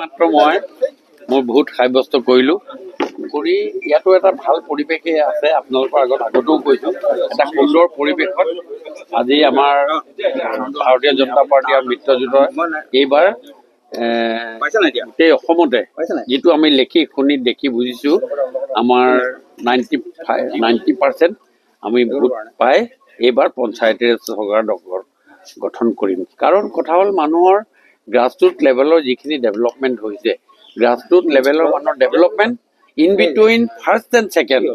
মাত্ৰ মই মোৰ ভোট সাব্যস্ত কৰিলোঁ কৰি ইয়াতো এটা ভাল পৰিৱেশে আছে। আপোনালোকৰ আগতেও কৈছোঁ এটা সুন্দৰ পৰিৱেশত আজি আমাৰ ভাৰতীয় জনতা পাৰ্টি আৰু মিত্ৰজোঁটৰ এইবাৰ গোটেই অসমতে যিটো আমি লেখি শুনি দেখি বুজিছোঁ আমাৰ 90% আমি ভোট পাই এইবাৰ পঞ্চায়তী চৰকাৰ গঠন কৰিম। কাৰণ কথা হ'ল মানুহৰ গ্ৰাছৰুট লেভেলৰ যিখিনি ডেভেলপমেণ্ট হৈছে, গ্ৰাছৰুট লেভেলৰ মানুহৰ development in between first and second,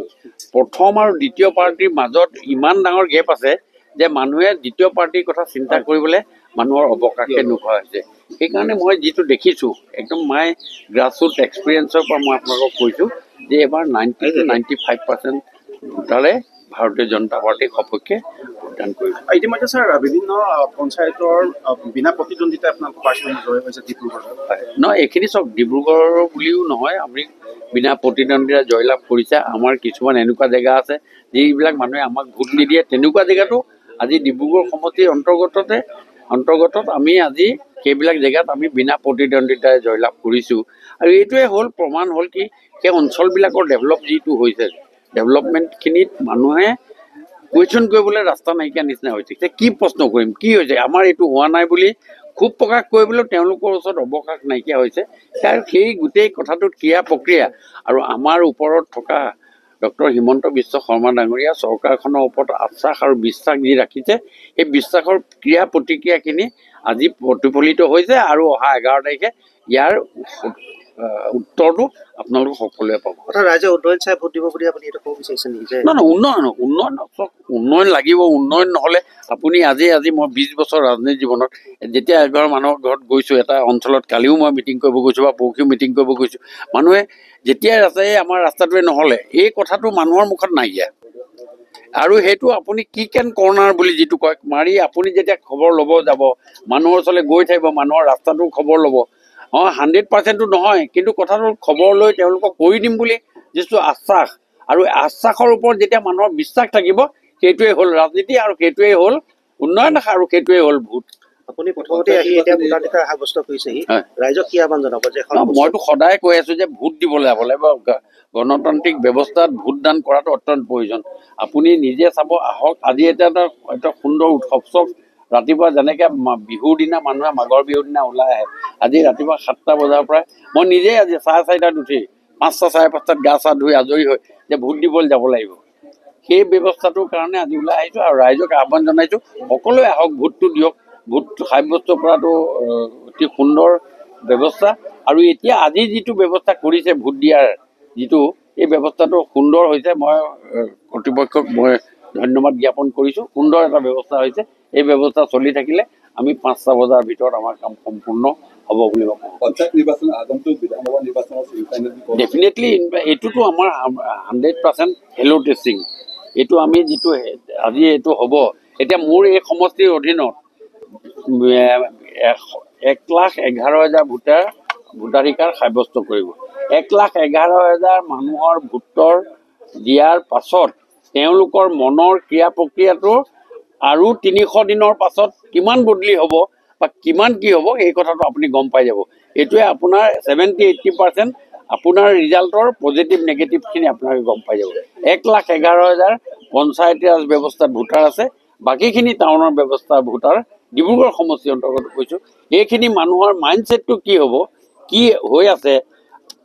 প্ৰথম আৰু দ্বিতীয় পাৰ্টিৰ মাজত ইমান ডাঙৰ গেপ আছে যে মানুহে দ্বিতীয় পাৰ্টিৰ কথা চিন্তা কৰিবলৈ মানুহৰ অৱকাশে নোহোৱা হৈছে। সেইকাৰণে মই যিটো দেখিছোঁ একদম মাই গ্ৰাছৰুট এক্সপিৰিয়েঞ্চৰ পৰা মই আপোনালোকক কৈছোঁ যে এইবাৰ 90 to 95% ভোটাৰে ভাৰতীয় জনতা পাৰ্টিৰ সপক্ষে ভোটদান কৰিব। ইতিমধ্যে ছাৰ বিভিন্ন পঞ্চায়তৰ বিনা প্ৰতিদ্বন্দ্বিতা আপোনালোকৰ পাৰ্টি জয় হৈছে ডিব্ৰুগড়। নহয়, এইখিনি চব ডিব্ৰুগড় বুলিও নহয়, আমি বিনা প্ৰতিদ্বন্দ্বিতা জয়লাভ কৰিছে। আমাৰ কিছুমান এনেকুৱা জেগা আছে যিবিলাক মানুহে আমাক ভোট নিদিয়ে, তেনেকুৱা জেগাতো আজি ডিব্ৰুগড় সমষ্টিৰ অন্তৰ্গতত আমি আজি সেইবিলাক জেগাত আমি বিনা প্ৰতিদ্বন্দ্বিতাৰে জয়লাভ কৰিছোঁ। আৰু এইটোৱে হ'ল প্ৰমাণ হ'ল কি সেই অঞ্চলবিলাকৰ ডেভেলপ যিটো হৈছে, ডেভেলপমেণ্টখিনিত মানুহে কুৱেশ্যন কৰিবলৈ ৰাস্তা নাইকিয়া নিচিনা হৈছে। কি প্ৰশ্ন কৰিম, কি হৈছে, আমাৰ এইটো হোৱা নাই বুলি ক্ষোভ প্ৰকাশ কৰিবলৈ তেওঁলোকৰ ওচৰত অৱকাশ নাইকিয়া হৈছে। কাৰণ সেই গোটেই কথাটোত ক্ৰিয়া প্ৰক্ৰিয়া আৰু আমাৰ ওপৰত থকা ডক্টৰ হিমন্ত বিশ্ব শৰ্মা ডাঙৰীয়া চৰকাৰখনৰ ওপৰত আশ্বাস আৰু বিশ্বাস যি ৰাখিছে, সেই বিশ্বাসৰ ক্ৰিয়া প্ৰতিক্ৰিয়াখিনি আজি প্ৰতিফলিত হৈছে আৰু অহা 11 তাৰিখে ইয়াৰ উত্তৰটো আপোনালোক সকলোৱে পাব। ৰাইজে উন্নয়ন চাই ভোট দিব বুলি আপুনি এইটো ক'ব বিচাৰিছে নেকি? উন্নয়ন লাগিব। উন্নয়ন নহ'লে আপুনি আজি মই 20 বছৰ ৰাজনীতি জীৱনত যেতিয়া এঘৰ মানুহৰ ঘৰত গৈছোঁ, এটা অঞ্চলত কালিও মই মিটিং কৰিব গৈছোঁ বা পৰহিও মিটিং কৰিব গৈছোঁ, মানুহে যেতিয়াই আছে আমাৰ ৰাস্তাটোৱে নহ'লে এই কথাটো মানুহৰ মুখত নাইকিয়া। আৰু সেইটো আপুনি কিক এণ্ড কৰ্ণাৰ বুলি যিটো কয় মাৰি আপুনি যেতিয়া খবৰ ল'ব যাব, মানুহৰ ওচৰলৈ গৈ থাকিব, মানুহৰ ৰাস্তাটোৰ খবৰ ল'ব। 100%টো নহয়, কিন্তু কথাটো খবৰ লৈ তেওঁলোকক কৰি দিম বুলি যিটো আশ্বাস, আৰু আশ্বাসৰ ওপৰত যেতিয়া মানুহৰ বিশ্বাস থাকিব, সেইটোৱে হ'ল ৰাজনীতি আৰু সেইটোৱে হ'ল উন্নয়ন আৰু সেইটোৱে হ'ল ভোট। আপুনি প্ৰথমতে আহি এতিয়া ভোটাধিকাৰ সাব্যস্ত কৰিছেহি, ৰাইজক কি আহ্বান জনাব? যে মইতো সদায় কৈ আছোঁ যে ভোট দিবলৈ যাব লাগিব। গণতান্ত্ৰিক ব্যৱস্থাত ভোটদান কৰাটো অত্যন্ত প্ৰয়োজন। আপুনি নিজে চাব, আহক আজি এটা সুন্দৰ উৎসৱ চব। ৰাতিপুৱা যেনেকৈ বিহুৰ দিনা মানুহে মাঘৰ বিহুৰ দিনা ওলাই আহে, আজি ৰাতিপুৱা 7টা বজাৰ পৰাই মই নিজেই আজি 4:30 উঠি 5টা 5:30 গা চা ধুই আজৰি হৈ যে ভোট দিবলৈ যাব লাগিব, সেই ব্যৱস্থাটোৰ কাৰণে আজি ওলাই আহিছোঁ। আৰু ৰাইজক আহ্বান জনাইছোঁ সকলোৱে আহক, ভোটটো দিয়ক। ভোট সাব্যস্ত কৰাটো অতি সুন্দৰ ব্যৱস্থা। আৰু এতিয়া আজি যিটো ব্যৱস্থা কৰিছে ভোট দিয়াৰ যিটো, এই ব্যৱস্থাটো সুন্দৰ হৈছে। মই কৰ্তৃপক্ষক মই ধন্যবাদ জ্ঞাপন কৰিছোঁ। সুন্দৰ এটা ব্যৱস্থা হৈছে। এই ব্যৱস্থা চলি থাকিলে আমি 5টা বজাৰ ভিতৰত আমাৰ কাম সম্পূৰ্ণ হ'ব বুলি ভাবোঁ। পঞ্চায়ত নিৰ্বাচন, আগন্তুক বিধানসভা নিৰ্বাচনৰ ডেফিনেটলি এইটোতো আমাৰ 100% হেল্ল' টেষ্টিং। এইটো আমি যিটো আজি এইটো হ'ব, এতিয়া মোৰ এই সমষ্টিৰ অধীনত 1,11,000 ভোটাধিকাৰ সাব্যস্ত কৰিব। 1,11,000 মানুহৰ ভোটৰ দিয়াৰ পাছত তেওঁলোকৰ মনৰ ক্ৰিয়া প্ৰক্ৰিয়াটো আৰু 300 দিনৰ পাছত কিমান বদলি হ'ব বা কিমান কি হ'ব, এই কথাটো আপুনি গম পাই যাব। এইটোৱে আপোনাৰ 70-80% আপোনাৰ ৰিজাল্টৰ পজিটিভ নেগেটিভখিনি আপোনালোকে গম পাই যাব। 1,11,000 পঞ্চায়তী ৰাজ ব্যৱস্থাত ভোটাৰ আছে, বাকীখিনি টাউনৰ ব্যৱস্থাৰ ভোটাৰ ডিব্ৰুগড় সমষ্টিৰ অন্তৰ্গত কৈছোঁ। এইখিনি মানুহৰ মাইণ্ডছেটটো কি হ'ব, কি হৈ আছে,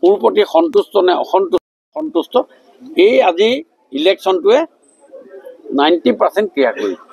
মোৰ প্ৰতি সন্তুষ্ট নে অসন্তুষ্ট, এই আজি ইলেকশ্যনটোৱে 90% ক্লিয়াৰ কৰিছে।